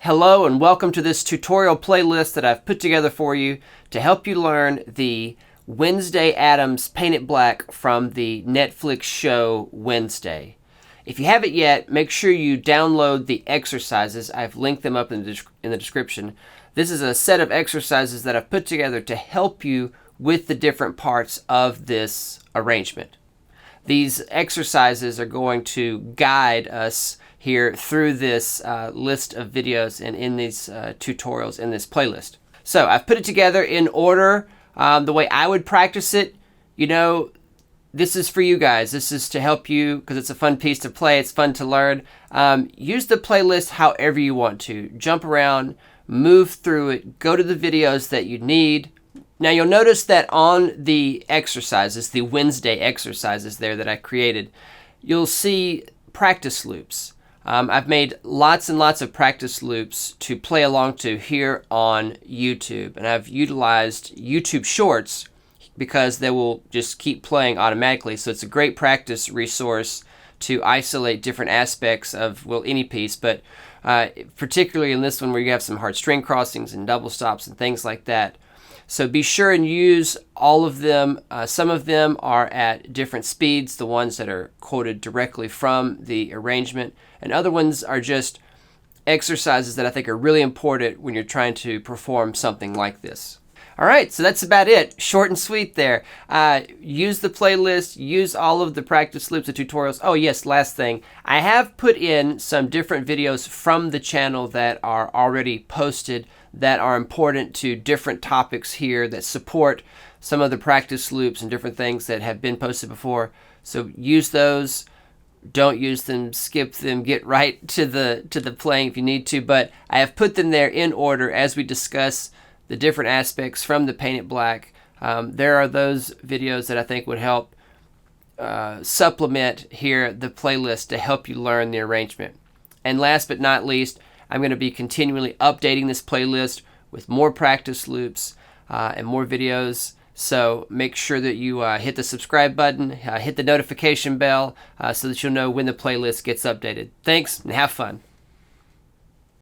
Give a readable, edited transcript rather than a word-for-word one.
Hello and welcome to this tutorial playlist that I've put together for you to help you learn the Wednesday Addams Paint It Black from the Netflix show Wednesday. If you haven't yet, make sure you download the exercises. I've linked them up in the description. This is a set of exercises that I've put together to help you with the different parts of this arrangement. These exercises are going to guide us here through this list of videos and in these tutorials in this playlist. So I've put it together in order the way I would practice it. You know, this is for you guys. This is to help you because it's a fun piece to play. It's fun to learn. Use the playlist however you want to. Jump around, move through it, go to the videos that you need. Now you'll notice that on the exercises, the Wednesday exercises there that I created, you'll see practice loops. I've made lots and lots of practice loops to play along to here on YouTube. And I've utilized YouTube Shorts because they will just keep playing automatically. So it's a great practice resource to isolate different aspects of, well, any piece. But particularly in this one where you have some hard string crossings and double stops and things like that. So be sure and use all of them. Some of them are at different speeds, the ones that are quoted directly from the arrangement, and other ones are just exercises that I think are really important when you're trying to perform something like this. All right, so that's about it. Short and sweet there. Use the playlist, use all of the practice loops and tutorials. Oh yes, last thing. I have put in some different videos from the channel that are already posted that are important to different topics here that support some of the practice loops and different things that have been posted before. So use those. Don't use them, skip them, get right to the playing if you need to. But I have put them there in order as we discuss the different aspects from the Paint It Black. There are those videos that I think would help supplement here the playlist to help you learn the arrangement. And last but not least, I'm going to be continually updating this playlist with more practice loops and more videos. So make sure that you hit the subscribe button, hit the notification bell so that you'll know when the playlist gets updated. Thanks and have fun.